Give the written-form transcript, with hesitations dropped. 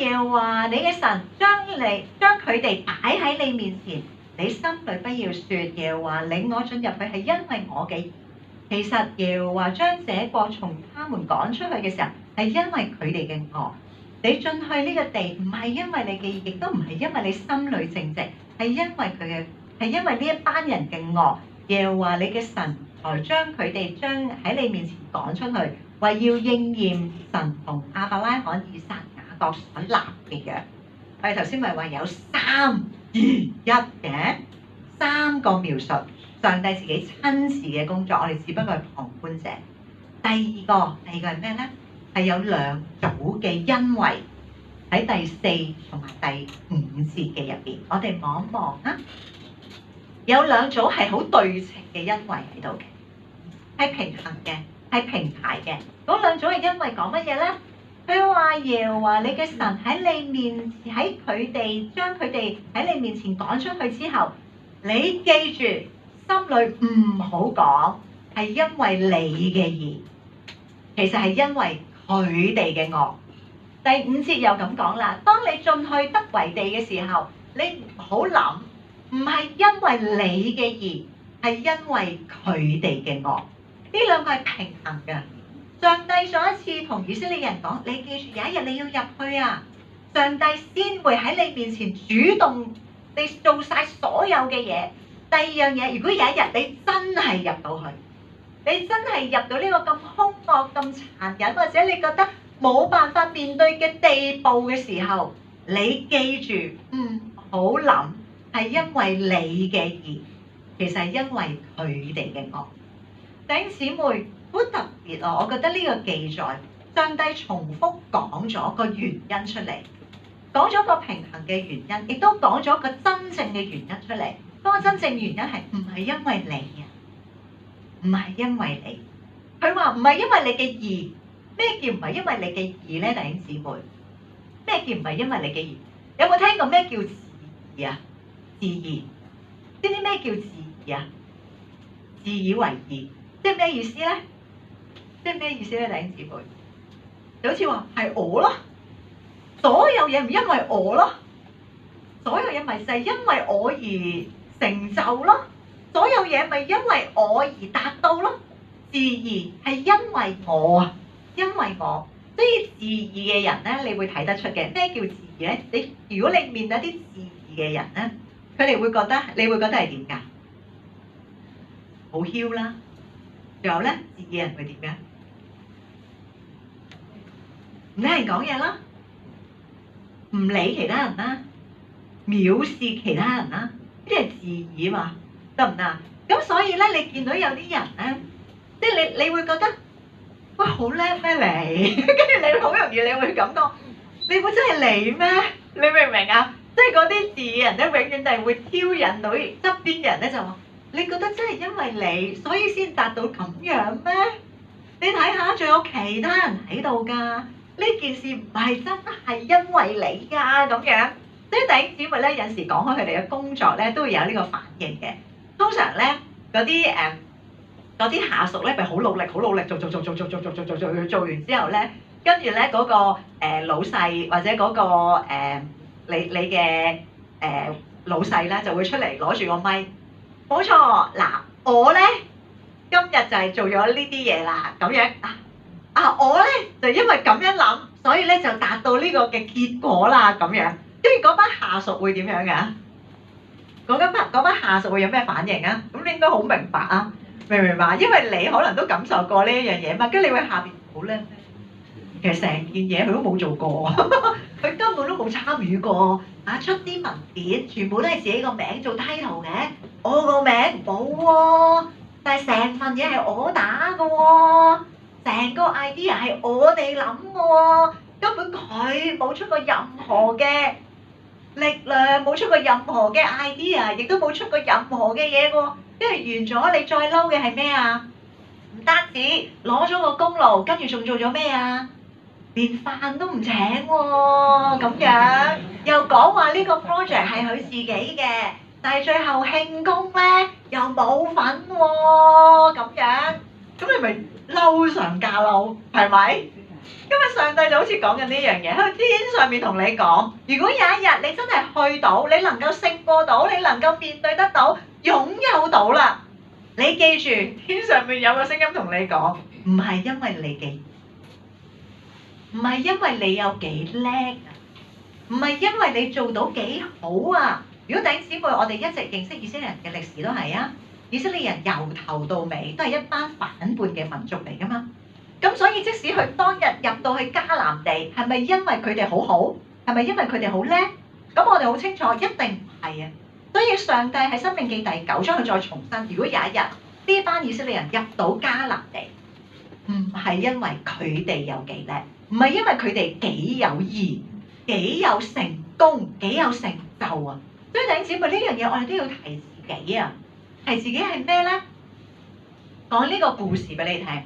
耶和華你嘅神將佢哋擺喺你面前，你心裏不要説耶和華領我進入去係因為我嘅義。其實耶和華將這國從他們趕出去嘅時候係因為佢哋嘅惡。你進去呢個地唔係因為你嘅義，亦都唔係因為你心裏正直，係因為呢一班人嘅惡。耶和華你嘅神才將佢哋喺你面前趕出去，為要應驗神同亞伯拉罕、以撒、雅各所立嘅約。我哋頭先咪話有3、2、1嘅3個描述上帝自己親自嘅工作，我哋只不過係旁觀者。第二個係咩咧？係有2組嘅恩惠喺第4同埋第5節嘅入邊，我哋望一望啊。有2組係好對稱嘅恩惠喺度嘅，係平衡嘅，係平排嘅。嗰2組嘅恩惠講乜嘢咧？佢話耶和華你嘅神喺你面前，將佢哋喺你面前趕出去之後，你記住心裏唔好講係因為你嘅義，其實係因為佢哋嘅惡。第5節又咁講啦，當你進去得為地嘅時候，你唔好諗，唔係因為你嘅義，係因為佢哋嘅惡。呢2個係平衡嘅。上帝上一次同以色列人講，你記住有一日你要入去啊，上帝先會喺你面前主動地做晒所有嘅嘢。第二樣嘢，如果有一日你真係入到去，你真係入到呢個咁兇惡、咁殘忍，或者你覺得冇辦法面對嘅地步嘅時候，你記住，好諗係因為你嘅義，其實係因為佢哋嘅惡。弟兄姊妹，好特別啊！我覺得呢個記載，上帝重複講咗個原因出嚟，講咗個平衡嘅原因，亦都講咗個真正嘅原因出嚟。嗰個真正原因係唔係因為你啊？唔係因為你。佢話唔係因為你嘅義。咩叫唔係因為你嘅義咧？弟兄姊妹，咩叫唔係因為你嘅義？有冇聽過咩叫自義啊？自義，知唔知咩叫自義啊？自以為義，即係咩意思咧？即係咩意思咧？弟兄姊妹，就好似話係我咯，所有嘢唔因為我咯，所有嘢咪就係因為我而成就咯，所有嘢咪因為我而達到咯。自義係因為我啊，因為我，所以自義嘅人咧，你會睇得出嘅。咩叫自義咧？如果你面對一啲自義嘅人咧，佢哋會覺得，你會覺得係點㗎？好囂啦！仲有咧，自義嘅人會點嘅？唔聽人講嘢啦，唔理其他人啦，藐視其他人啦，呢啲係自義嘛，得唔得？咁所以咧，你見到有啲人咧，即係你會覺得，喂，好叻咩你？跟住你好容易你會感覺，你會真係你咩？你明唔明啊？即係嗰啲自義人咧，永遠就係會挑引到側邊嘅人咧，就話你覺得真係因為你，所以先達到咁樣咩？你睇下，仲有其他人喺度㗎。呢件事唔係真係因為你㗎咁樣，所以弟兄姊妹咧，有時講開佢哋嘅工作咧，都會有呢個反應嘅。通常咧，嗰啲下屬咧，咪好努力做完之後咧，跟住咧嗰個老細或者嗰個你嘅老細咧，就會出嚟攞住個咪，冇錯嗱，我咧今日就係做咗呢啲嘢啦，咁樣我咧就因為咁樣諗，所以咧就達到呢個嘅結果啦，咁樣。跟住嗰班下屬會點樣㗎？嗰班下屬會有咩反應啊？咁你應該好明白啊，明唔明白？因為你可能都感受過呢一樣嘢嘛，跟住你會下邊好叻咩？其實成件嘢佢都冇做過，佢根本都冇參與過。出啲文件全部都係自己個名做 title 嘅，我個名冇喎，但係成份嘢係我打嘅喎。成個 idea 係我哋諗嘅喎，根本佢冇出過任何嘅力量，冇出過任何嘅 idea， 亦都冇出過任何嘅嘢喎。跟住完咗，你再嬲嘅係咩啊？唔單止攞咗個功勞，跟住仲做咗咩啊？連飯都唔請喎，咁樣又講話呢個 project 係佢自己嘅，但係最後慶功咧又冇份喎，咁樣，咁你咪嬲上加嬲，係咪？今日上帝就好似講緊呢樣嘢，喺天上面同你講，如果有一日你真係去到，你能夠勝過到，你能夠面對得到，擁有到啦，你記住，天上面有個聲音同你講，唔係因為你幾，唔係因為你有幾叻啊，唔係因為你做到幾好啊。如果弟兄姊妹，我哋一直認識以色列人嘅歷史都係啊，以色列人由頭到尾都係一班反叛嘅民族嚟噶嘛。咁所以即使佢當日入到去迦南地，係咪因為佢哋好好？係咪因為佢哋好叻？咁我哋好清楚，一定唔係啊。所以上帝喺申命記第9章佢再重申，如果有一日呢班以色列人入到迦南地，唔係因為佢哋有幾叻，唔係因為佢哋幾有義、幾有成功、幾有成就啊。所以弟兄姊妹，呢樣嘢我哋都要提自己啊，提自己係咩咧？講呢個故事俾你聽。